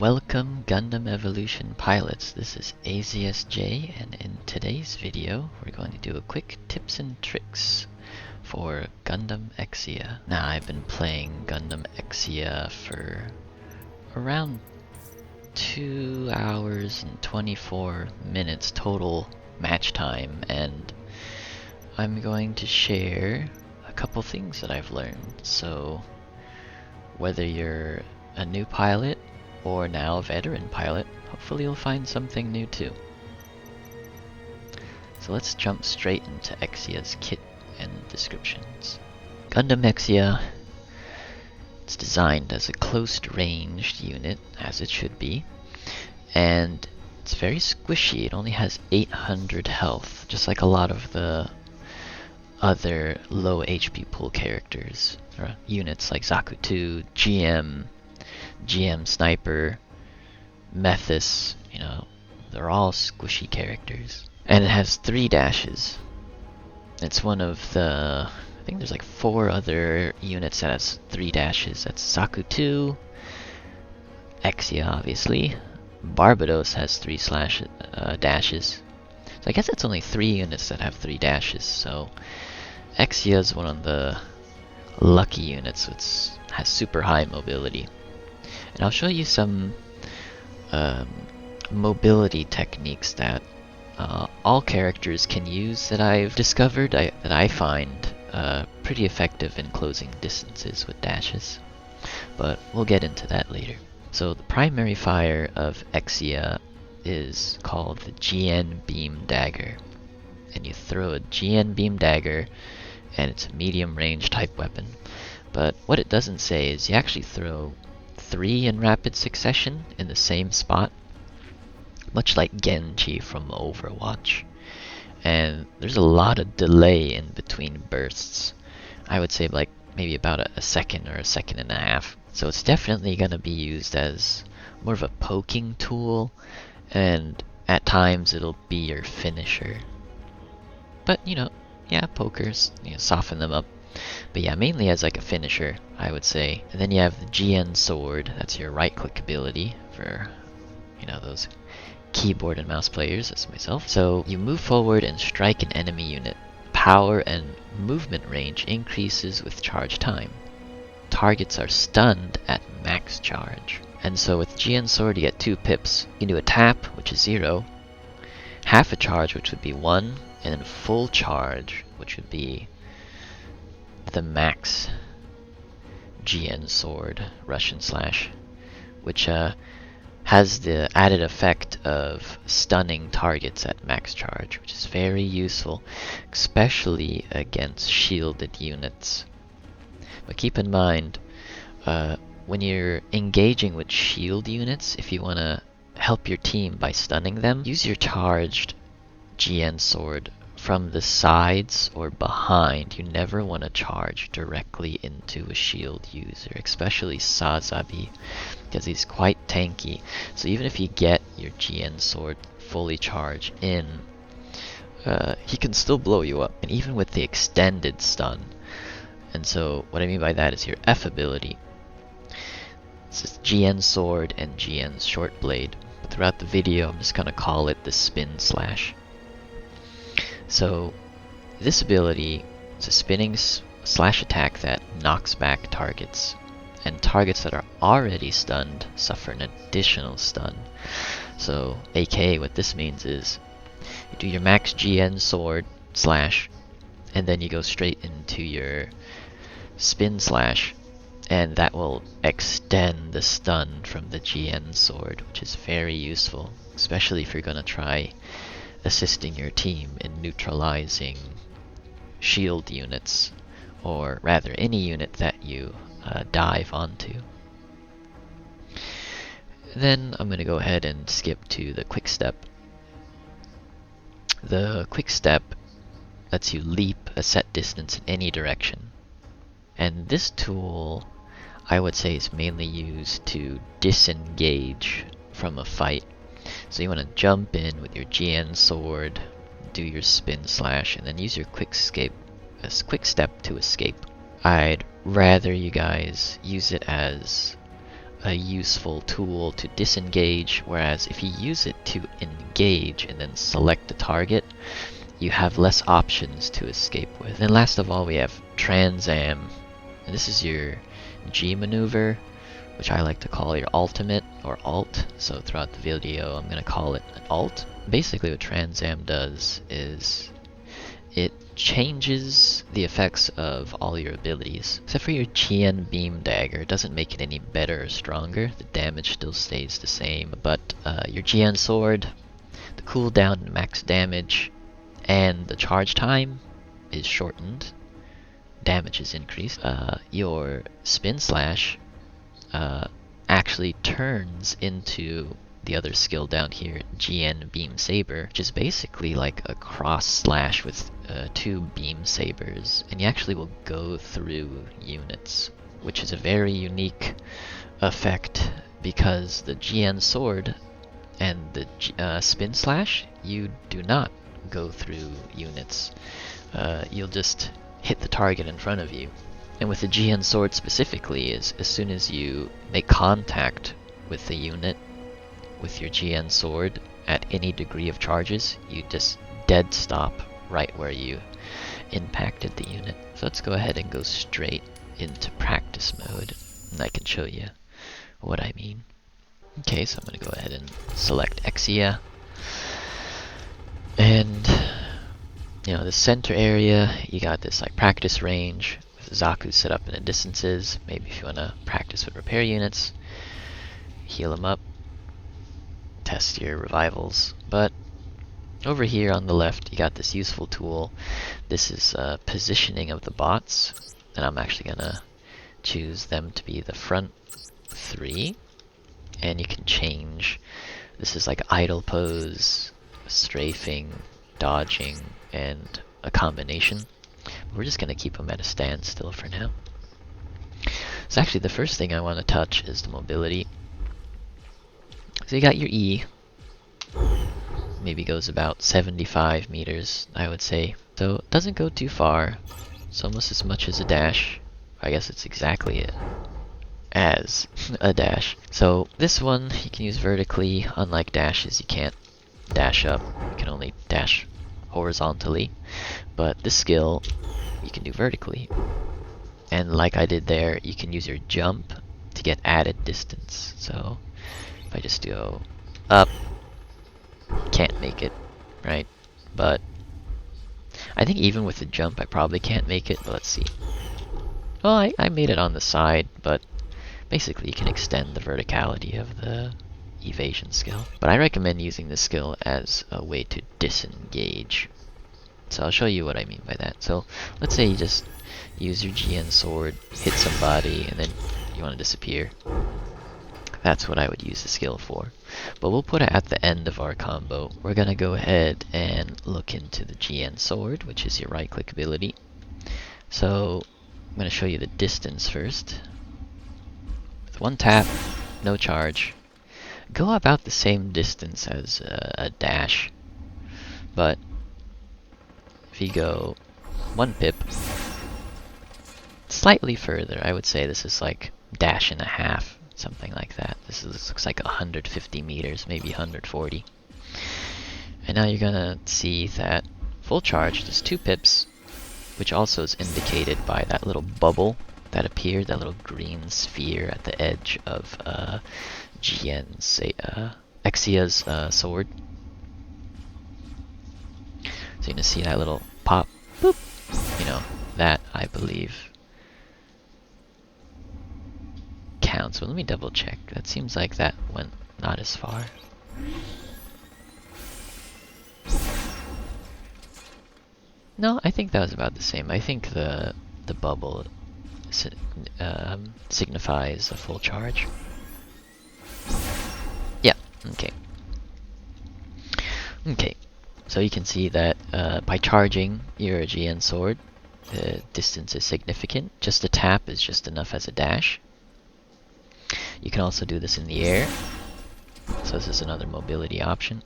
Welcome Gundam Evolution pilots, this is AZSxJ, and in today's video we're going to do a quick tips and tricks for Gundam Exia. Now I've been playing Gundam Exia for around 2 hours and 24 minutes total match time, and I'm going to share a couple things that I've learned. So whether you're a new pilot or now a veteran pilot, hopefully you'll find something new too. So let's jump straight into Exia's kit and descriptions. Gundam Exia, it's designed as a close-ranged unit, as it should be, and it's very squishy. It only has 800 health, just like a lot of the other low HP pool characters, or units like Zaku 2, GM Sniper, Methis, they're all squishy characters. And it has 3 dashes. It's one of the, I think there's like 4 other units that has 3 dashes. That's Zaku 2, Exia obviously, Barbados has 3 dashes. So I guess it's only 3 units that have 3 dashes, so Exia is one of the lucky units which has super high mobility. And I'll show you some mobility techniques that all characters can use that I've discovered that I find pretty effective in closing distances with dashes. But we'll get into that later. So the primary fire of Exia is called the GN Beam Dagger. And you throw a GN Beam Dagger, and it's a medium range type weapon. But what it doesn't say is you actually throw 3 in rapid succession in the same spot, much like Genji from Overwatch. And there's a lot of delay in between bursts. I would say like maybe about a second or a second and a half. So it's definitely going to be used as more of a poking tool, and at times it'll be your finisher. But yeah, pokers, soften them up. But yeah, mainly as like a finisher, I would say. And then you have the GN Sword, that's your right click ability for, those keyboard and mouse players, that's myself. So you move forward and strike an enemy unit. Power and movement range increases with charge time. Targets are stunned at max charge. And so with GN Sword you get 2 pips. You can do a tap, which is 0, half a charge, which would be 1, and then full charge, which would be the max GN Sword Russian slash, which has the added effect of stunning targets at max charge, which is very useful, especially against shielded units. But keep in mind, when you're engaging with shield units, if you want to help your team by stunning them, use your charged GN Sword from the sides or behind. You never want to charge directly into a shield user, especially Sazabi, because he's quite tanky. So even if you get your GN Sword fully charged in, he can still blow you up, and even with the extended stun. And so what I mean by that is your F ability. This is GN Sword and GN Short Blade. But throughout the video I'm just going to call it the Spin Slash. So this ability is a spinning slash attack that knocks back targets, and targets that are already stunned suffer an additional stun. So aka what this means is you do your max GN Sword slash, and then you go straight into your Spin Slash, and that will extend the stun from the GN Sword, which is very useful, especially if you're going to try assisting your team in neutralizing shield units, or rather any unit that you dive onto. Then I'm going to go ahead and skip to the quick step. The quick step lets you leap a set distance in any direction, and this tool I would say is mainly used to disengage from a fight. So you want to jump in with your GN Sword, do your Spin Slash, and then use your quick step to escape. I'd rather you guys use it as a useful tool to disengage, whereas if you use it to engage and then select the target, you have less options to escape with. And then last of all, we have Transam. And this is your G maneuver, which I like to call your ultimate or alt. So throughout the video, I'm going to call it an alt. Basically what Transam does is it changes the effects of all your abilities. Except for your GN Beam Dagger, it doesn't make it any better or stronger. The damage still stays the same. But your GN Sword, the cooldown and max damage, and the charge time is shortened. Damage is increased. Your Spin Slash actually turns into the other skill down here, GN Beam Saber, which is basically like a cross slash with 2 beam sabers, and you actually will go through units, which is a very unique effect because the GN Sword and the Spin Slash, you do not go through units. You'll just hit the target in front of you. And with the GN Sword specifically, is as soon as you make contact with the unit with your GN Sword at any degree of charges, you just dead stop right where you impacted the unit. So let's go ahead and go straight into practice mode, and I can show you what I mean. Okay, so I'm going to go ahead and select Exia. And, you know, the center area, you got this like practice range with Zaku set up in the distances. Maybe if you want to practice with repair units, heal them up, test your revivals. But over here on the left, you got this useful tool. This is positioning of the bots, and I'm actually gonna choose them to be the front 3, and you can change. This is like idle pose, strafing, dodging, and a combination. We're just gonna keep them at a standstill for now. So actually the first thing I want to touch is the mobility. So you got your E, maybe goes about 75 meters, I would say. So it doesn't go too far. It's almost as much as a dash. I guess it's exactly as a dash. So this one you can use vertically. Unlike dashes, you can't dash up. You can only dash horizontally. But this skill you can do vertically. And like I did there, you can use your jump to get added distance. So if I just go up, can't make it, right? But I think even with the jump I probably can't make it, but let's see. Well, I made it on the side, but basically you can extend the verticality of the evasion skill. But I recommend using this skill as a way to disengage. So I'll show you what I mean by that. So let's say you just use your GN Sword, hit somebody, and then you want to disappear. That's what I would use the skill for. But we'll put it at the end of our combo. We're going to go ahead and look into the GN Sword, which is your right click ability. So I'm going to show you the distance first. With one tap, no charge. Go about the same distance as a dash. But if you go 1 pip, slightly further, I would say this is like dash and a half. Something like that. This looks like 150 meters, maybe 140. And now you're gonna see that full charge, just 2 pips, which also is indicated by that little bubble that appeared, that little green sphere at the edge of Exia's sword. So you're gonna see that little pop, boop. You know, that I believe counts. Well, let me double check. That seems like that went not as far. No, I think that was about the same. I think the bubble signifies a full charge. Yeah, okay. Okay, so you can see that by charging your GN Sword, the distance is significant. Just a tap is just enough as a dash. You can also do this in the air. So this is another mobility option.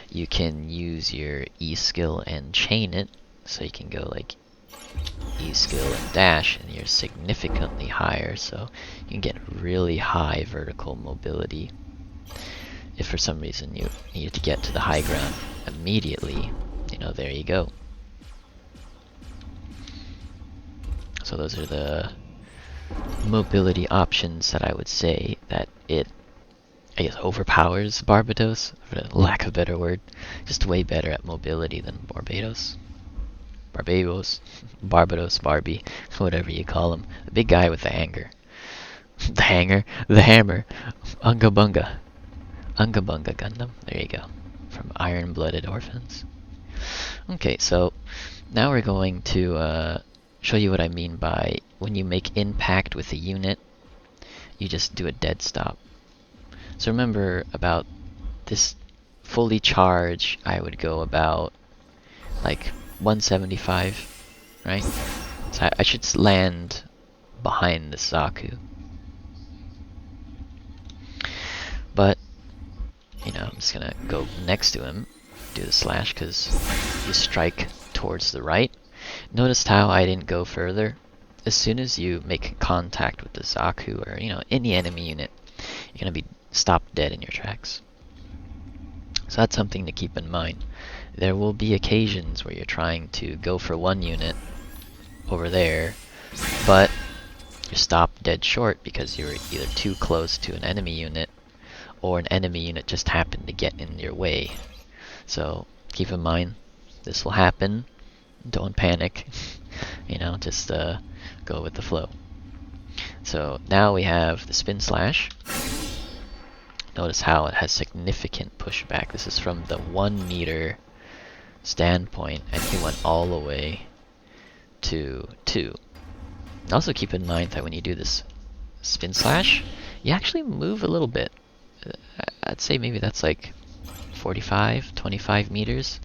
You can use your E skill and chain it. So you can go like E skill and dash, and you're significantly higher, so you can get really high vertical mobility. If for some reason you needed to get to the high ground immediately, you know, there you go. So those are the mobility options that I would say that it, I guess, overpowers Barbados, for lack of a better word. Just way better at mobility than Barbados. Barbados, Barbie, whatever you call him. The big guy with the hanger. The hanger? The hammer. Unga Bunga. Unga Bunga Gundam. There you go. From Iron Blooded Orphans. Okay, so now we're going to show you what I mean by when you make impact with a unit, you just do a dead stop. So remember about this fully charged, I would go about like 175, right? So I should land behind the Zaku. But, you know, I'm just gonna go next to him, do the slash, because you strike towards the right. Noticed how I didn't go further? As soon as you make contact with the Zaku or, you know, any enemy unit, you're gonna be stopped dead in your tracks. So that's something to keep in mind. There will be occasions where you're trying to go for one unit over there, but you're stopped dead short because you're either too close to an enemy unit or an enemy unit just happened to get in your way. So keep in mind, this will happen. Don't panic. You know, just go with the flow. So now we have the spin slash. Notice how it has significant pushback. This is from the 1 meter standpoint, and he went all the way to 2. And also keep in mind that when you do this spin slash, you actually move a little bit. I'd say maybe that's like 45, 25 meters.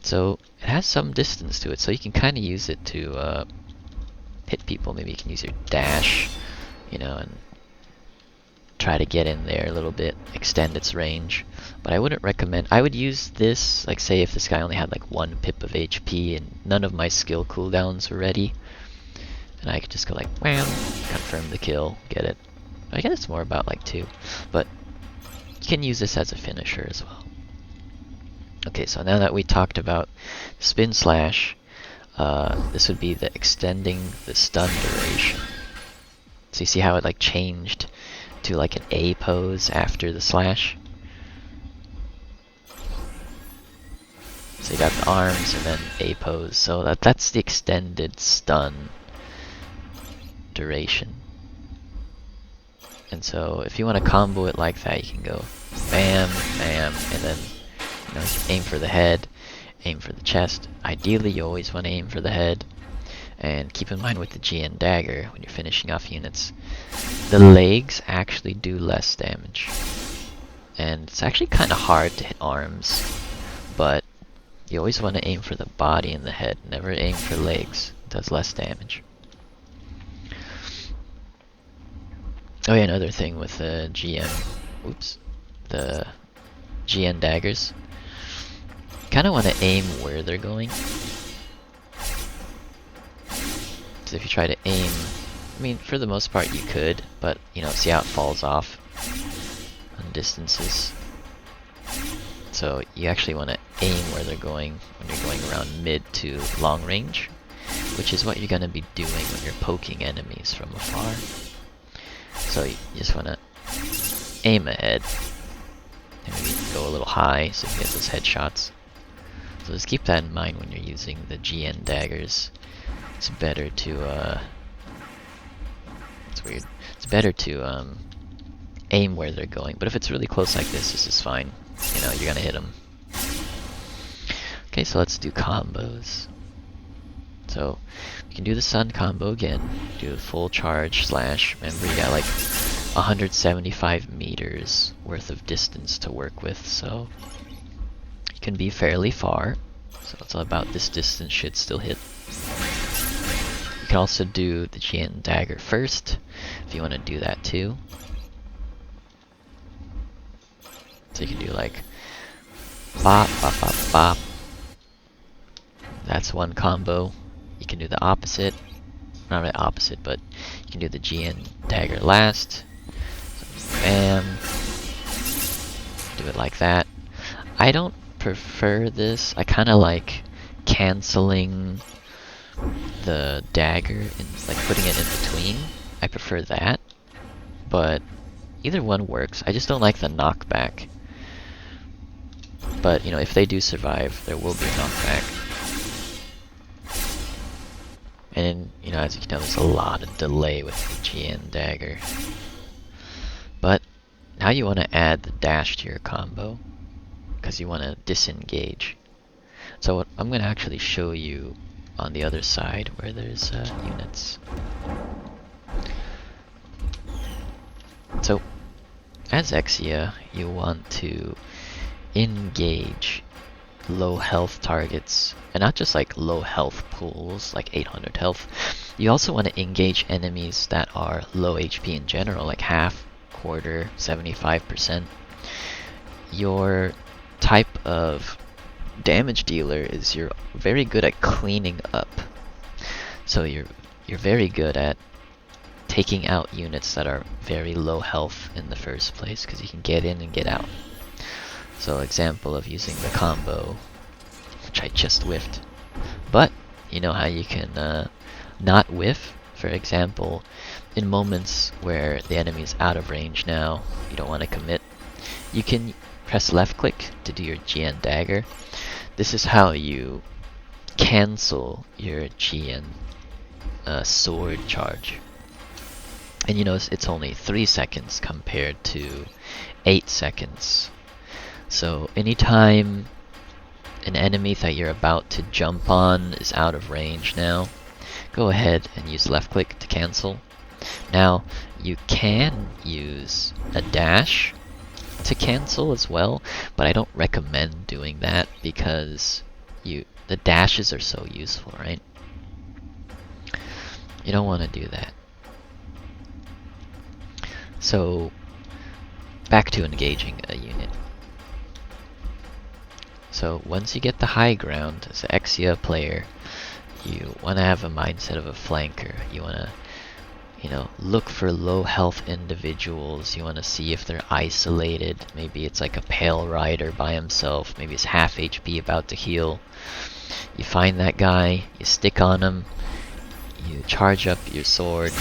So it has some distance to it, so you can kind of use it to hit people. Maybe you can use your dash, you know, and try to get in there a little bit, extend its range. But I wouldn't recommend, I would use this, like say if this guy only had like 1 pip of HP and none of my skill cooldowns were ready, and I could just go like wham, confirm the kill, get it. I guess it's more about like 2, but you can use this as a finisher as well. Okay, so now that we talked about spin slash, this would be the extending the stun duration. So you see how it like changed to like an A pose after the slash? So you got the arms and then A pose. So that's the extended stun duration. And so if you want to combo it like that, you can go bam, bam, and then, you know, aim for the head, aim for the chest. Ideally, you always want to aim for the head. And keep in mind with the GN dagger, when you're finishing off units, the legs actually do less damage. And it's actually kind of hard to hit arms, but you always want to aim for the body and the head. Never aim for legs. It does less damage. Oh yeah, another thing with the the GN daggers. Kind of want to aim where they're going. So if you try to aim, I mean, for the most part you could, but you know, see how it falls off on distances. So you actually want to aim where they're going when you're going around mid to long range, which is what you're going to be doing when you're poking enemies from afar. So you just want to aim ahead, and maybe go a little high so you get those headshots. So just keep that in mind when you're using the GN daggers. It's better to it's weird. It's better to aim where they're going. But if it's really close like this is fine. You know, you're gonna hit them. Okay, so let's do combos. So we can do the sun combo again. Do a full charge slash. Remember, you got like 175 meters worth of distance to work with, so it can be fairly far. So it's all about this distance should still hit. You can also do the GN dagger first, if you want to do that too. So you can do like bop, bop, bop, bop. That's one combo. you can do the opposite. Not really opposite, but you can do the GN dagger last. So, bam. Do it like that. I don't prefer this. I kind of like canceling the dagger and like putting it in between. I prefer that. But either one works. I just don't like the knockback. But, you know, if they do survive, there will be a knockback. And, you know, as you can tell, there's a lot of delay with the GN dagger. But now you want to add the dash to your combo, because you want to disengage. So what I'm going to actually show you on the other side where there's units. So, as Exia, you want to engage low health targets, and not just like low health pools, like 800 health. You also want to engage enemies that are low HP in general, like half, quarter, 75%. Your type of damage dealer is you're very good at cleaning up. So you're very good at taking out units that are very low health in the first place, because you can get in and get out. So example of using the combo, which I just whiffed. But you know how you can not whiff? For example, in moments where the enemy's out of range now, you don't want to commit, you can press left click to do your GN dagger. This is how you cancel your GN sword charge. And you notice it's only 3 seconds compared to 8 seconds. So anytime an enemy that you're about to jump on is out of range now, go ahead and use left click to cancel. Now you can use a dash to cancel as well, but I don't recommend doing that because the dashes are so useful, right? You don't want to do that. So back to engaging a unit. So once you get the high ground as an Exia player, you want to have a mindset of a flanker. You want to, you know, look for low health individuals. You want to see if they're isolated. Maybe it's like a pale rider by himself. Maybe it's half HP about to heal. You find that guy, you stick on him, you charge up your sword,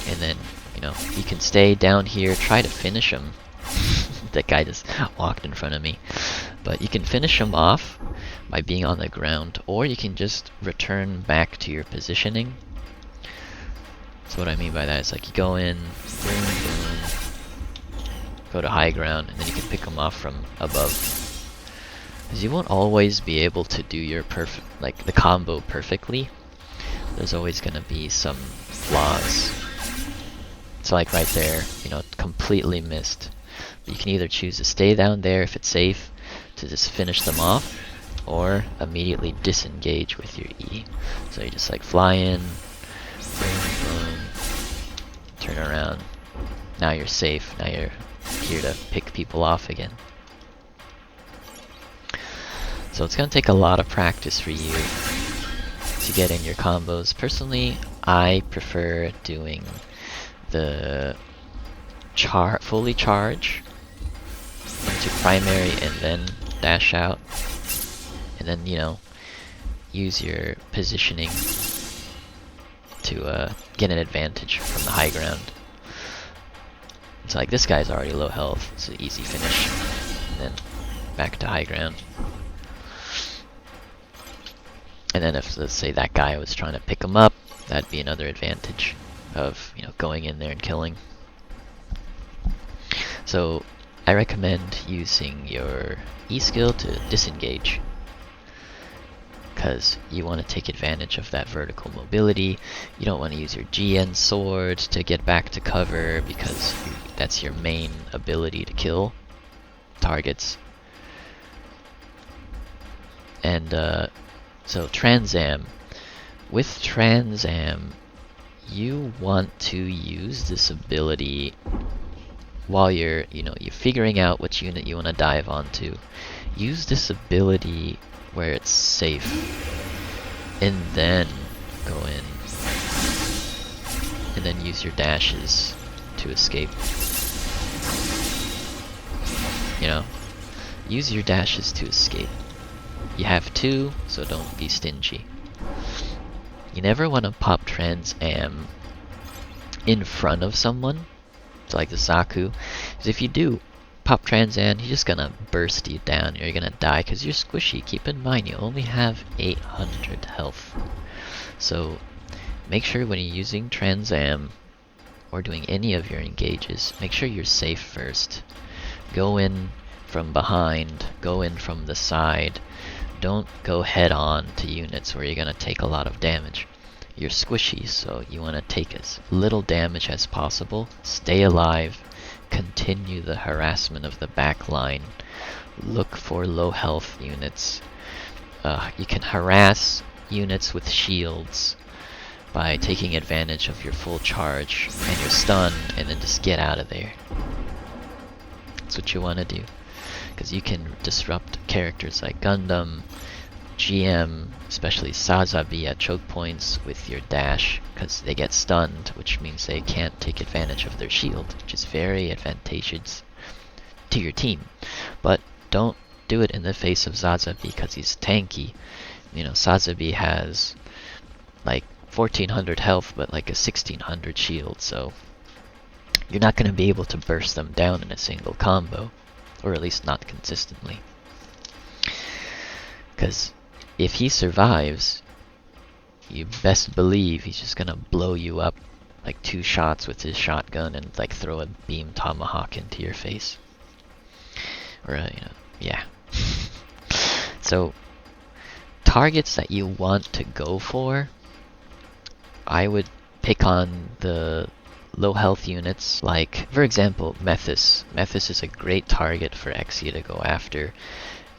and then, you know, you can stay down here, try to finish him. That guy just walked in front of me. But you can finish him off by being on the ground, or you can just return back to your positioning. So what I mean by that is like you go in, boom, boom, go to high ground, and then you can pick them off from above. Because you won't always be able to do your the combo perfectly. There's always gonna be some flaws. So like right there, you know, completely missed. You can either choose to stay down there if it's safe, to just finish them off, or immediately disengage with your E. So you just like fly in, boom, boom, turn around. Now you're safe. Now you're here to pick people off again. So it's gonna take a lot of practice for you to get in your combos. Personally, I prefer doing the fully charge into primary and then dash out, and then, you know, use your positioning to get an advantage from the high ground. It's like this guy's already low health, it's an easy finish, and then back to high ground. And then if, let's say, that guy was trying to pick him up, that'd be another advantage of, you know, going in there and killing. So I recommend using your E skill to disengage, because you want to take advantage of that vertical mobility. You don't want to use your GN sword to get back to cover, because that's your main ability to kill targets. And so Transam. With Transam, you want to use this ability while you're figuring out which unit you want to dive onto. Use this ability where it's safe. and then go in, and then use your dashes to escape. You know, use your dashes to escape. You have two, so don't be stingy. You never want to pop Trans Am in front of someone, so like the Zaku, because if you do pop Trans Am, he's just gonna burst you down. You're gonna die because you're squishy. Keep in mind, you only have 800 health. So make sure when you're using Trans Am or doing any of your engages, make sure you're safe first. Go in from behind, go in from the side. Don't go head on to units where you're gonna take a lot of damage. You're squishy, so you want to take as little damage as possible. Stay alive. Continue the harassment of the back line. Look for low health units. You can harass units with shields by taking advantage of your full charge and your stun, and then just get out of there. That's what you want to do, because you can disrupt characters like Gundam, GM, especially Sazabi at choke points with your dash, because they get stunned, which means they can't take advantage of their shield, which is very advantageous to your team. But don't do it in the face of Sazabi, because he's tanky. You know, Sazabi has like 1400 health, but like a 1600 shield, so you're not going to be able to burst them down in a single combo, or at least not consistently. Because if he survives, you best believe he's just gonna blow you up like 2 shots with his shotgun and like throw a beam tomahawk into your face. Or, yeah. So, targets that you want to go for, I would pick on the low health units, like, for example, Methus. Methus is a great target for Exia to go after.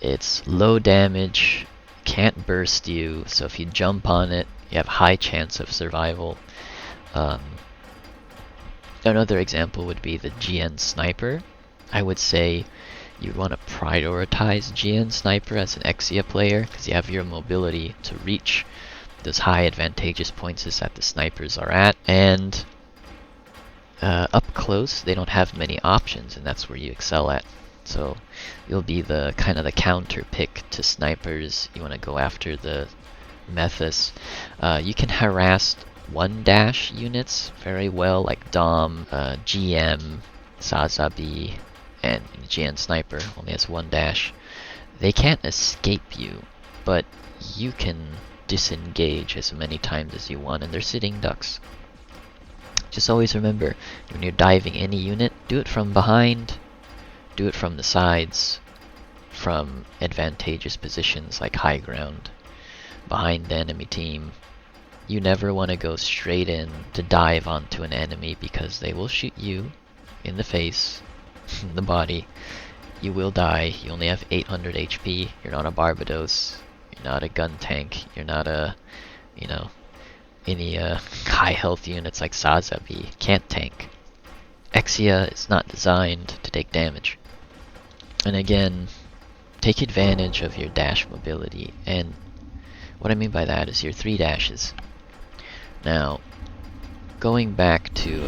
It's low damage, can't burst you, so if you jump on it, you have high chance of survival. Another example would be the GN Sniper. I would say you want to prioritize GN Sniper as an Exia player, because you have your mobility to reach those high advantageous points that the snipers are at, and up close they don't have many options, and that's where you excel at. So you'll be the kind of the counter pick to snipers. You want to go after the Methus. You can harass 1-dash units very well, like Dom, GM, Sazabi, and GN Sniper only has 1-dash. They can't escape you, but you can disengage as many times as you want, and they're sitting ducks. Just always remember, when you're diving any unit, do it from behind, do it from the sides, from advantageous positions like high ground, behind the enemy team. You never want to go straight in to dive onto an enemy, because they will shoot you in the face, in the body. You will die. You only have 800 HP. You're not a Barbados. You're not a gun tank. You're not a, any high health units like Sazabi. Can't tank. Exia is not designed to take damage. And again, take advantage of your dash mobility, and what I mean by that is your 3 dashes. Now, going back to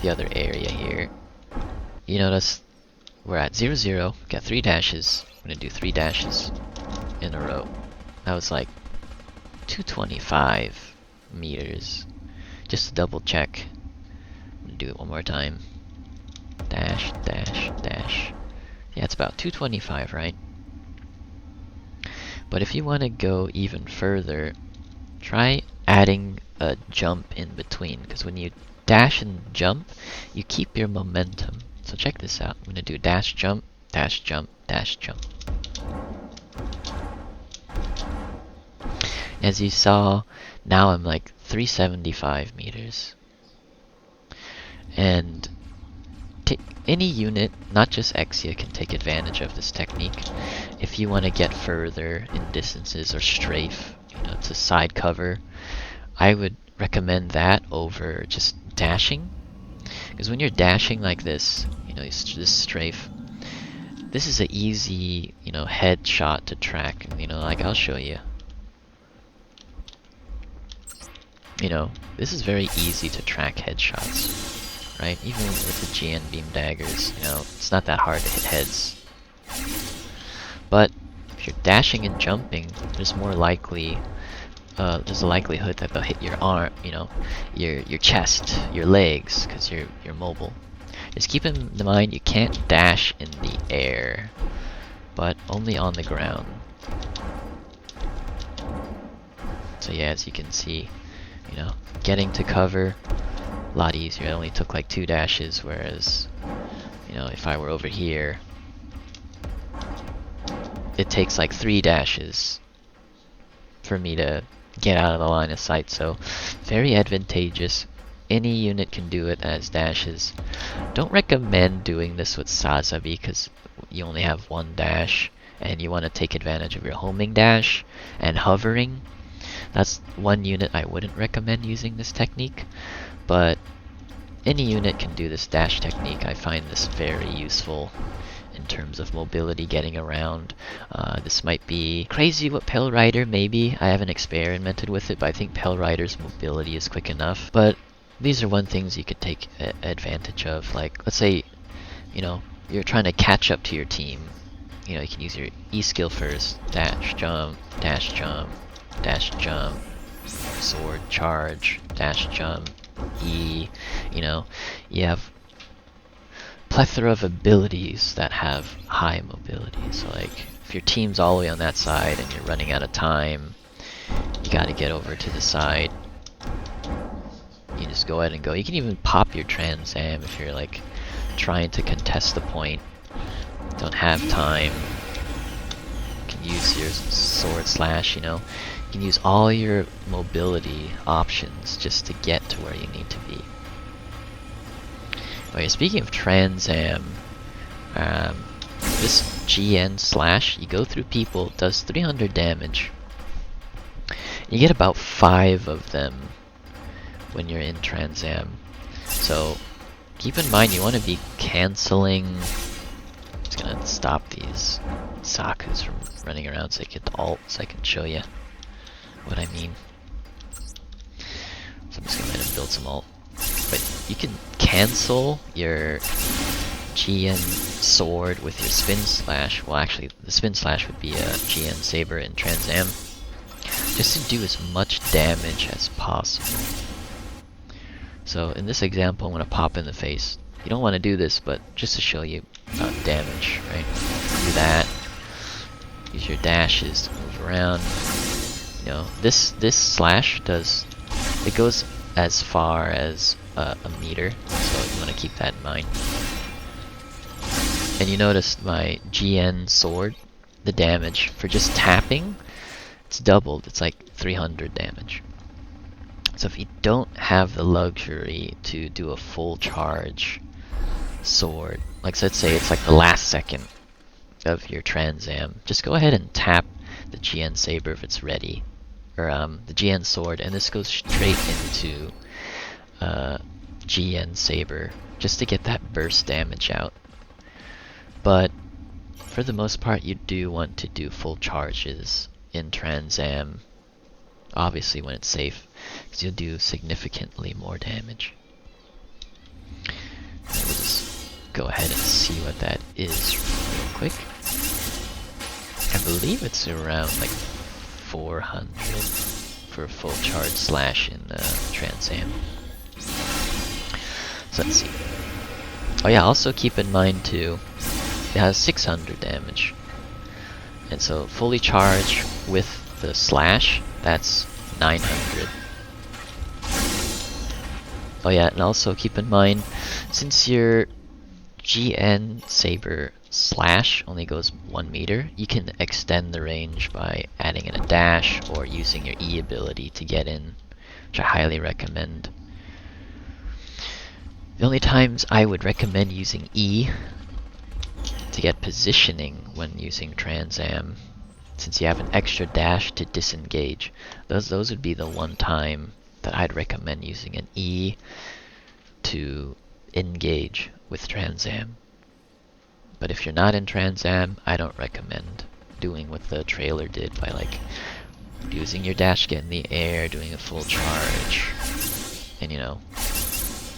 the other area here, you notice we're at 0-0, got 3 dashes. I'm gonna do 3 dashes in a row. That was like 225 meters. Just to double check. I'm gonna do it one more time. Dash, dash, dash. Yeah, it's about 225, right? But if you want to go even further, try adding a jump in between, because when you dash and jump, you keep your momentum. So check this out. I'm going to do dash, jump, dash, jump, dash, jump. As you saw, now I'm like 375 meters. And any unit, not just Exia, can take advantage of this technique. If you want to get further in distances or strafe, to side cover, I would recommend that over just dashing. Because when you're dashing like this, this strafe, this is an easy, head shot to track. Like I'll show you. you know, this is very easy to track headshots, right? Even with the GN beam daggers, you know, it's not that hard to hit heads. But if you're dashing and jumping, there's more likely, there's a likelihood that they'll hit your arm, you know, your chest, your legs, because you're mobile. Just keep in mind you can't dash in the air, but only on the ground. So yeah, as you can see, you know, getting to cover a lot easier. It only took like 2 dashes, whereas, you know, if I were over here, it takes like 3 dashes for me to get out of the line of sight. So very advantageous. Any unit can do it as dashes. Don't recommend doing this with Sazabi because you only have 1 dash and you want to take advantage of your homing dash and hovering. That's one unit I wouldn't recommend using this technique, but any unit can do this dash technique. I find this very useful in terms of mobility, getting around. This might be crazy what Pale Rider, maybe. I haven't experimented with it, but I think Pale Rider's mobility is quick enough. But these are one things you could take advantage of. Like, let's say, you know, you're trying to catch up to your team. You know, you can use your E skill first, dash, jump, dash, jump, dash, jump, sword, charge, dash, jump, E. You know, you have plethora of abilities that have high mobility. So like, if your team's all the way on that side and you're running out of time, you gotta get over to the side. You just go ahead and go. You can even pop your Trans Am if you're like trying to contest the point. Don't have time. You can use your sword slash, you know. You can use all your mobility options just to get to where you need to be. Okay, speaking of Trans Am, this GN slash, you go through people, does 300 damage. You get about 5 of them when you're in Trans Am. So keep in mind you want to be canceling. Just gonna stop these Sakus from running around so I get the ult so I can show you what I mean. So I'm just gonna let him build some ult. But you can cancel your GN sword with your spin slash. Well, actually, the spin slash would be a GN saber in Trans Am, just to do as much damage as possible. So in this example, I'm gonna pop in the face. You don't want to do this, but just to show you damage, right? Do that. Use your dashes to move around. You know, this slash does. It goes as far as a meter, so you want to keep that in mind. And you notice my GN sword, the damage for just tapping, it's doubled. It's like 300 damage. So if you don't have the luxury to do a full charge sword, like let's say it's like the last second of your Trans Am, just go ahead and tap the GN saber if it's ready, or the GN sword, and this goes straight into GN saber just to get that burst damage out. But for the most part, you do want to do full charges in Trans Am, obviously when it's safe, because you'll do significantly more damage. And we'll just go ahead and see what that is real quick. I believe it's around like 400 for a full charge slash in Trans Am. So let's see. Oh yeah, also keep in mind too, it has 600 damage. And so fully charged with the slash, that's 900. Oh yeah, and also keep in mind, since your GN saber slash only goes 1 meter, you can extend the range by adding in a dash or using your E ability to get in, which I highly recommend. The only times I would recommend using E to get positioning when using Trans Am, since you have an extra dash to disengage, those would be the one time that I'd recommend using an E to engage with Trans Am. But if you're not in Trans Am, I don't recommend doing what the trailer did by like using your dash get in the air, doing a full charge, and you know,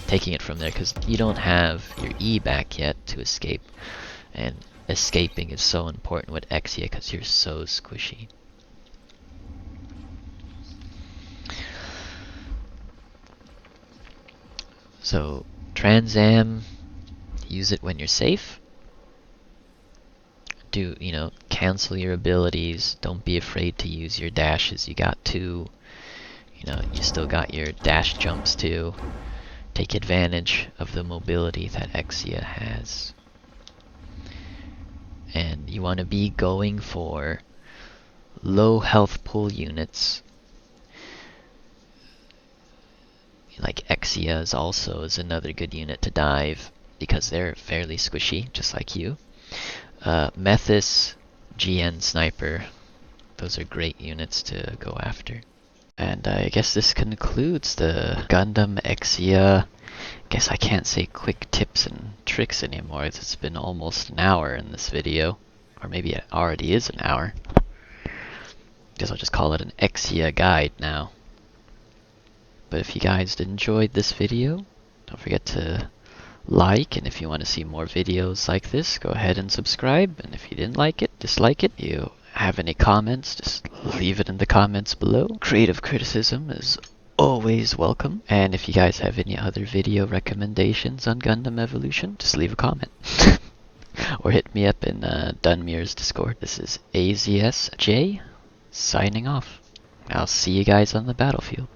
taking it from there, because you don't have your E back yet to escape, and escaping is so important with Exia because you're so squishy. So Trans Am, use it when you're safe. Do, you know, cancel your abilities. Don't be afraid to use your dashes. You got two. You know, you still got your dash jumps too. Take advantage of the mobility that Exia has. And you want to be going for low health pool units. Like Exia is another good unit to dive because they're fairly squishy, just like you. Methis, GN Sniper, those are great units to go after. And I guess this concludes the Gundam Exia. Guess I can't say quick tips and tricks anymore. It's been almost an hour in this video. Or maybe it already is an hour. Guess I'll just call it an Exia guide now. But if you guys enjoyed this video, don't forget to like, and if you want to see more videos like this, go ahead and subscribe. And if you didn't like it, dislike it. If you have any comments, just leave it in the comments below. Creative criticism is always welcome. And if you guys have any other video recommendations on Gundam Evolution, just leave a comment. Or hit me up in Dunmir's Discord. This is AZSxJ, signing off. I'll see you guys on the battlefield.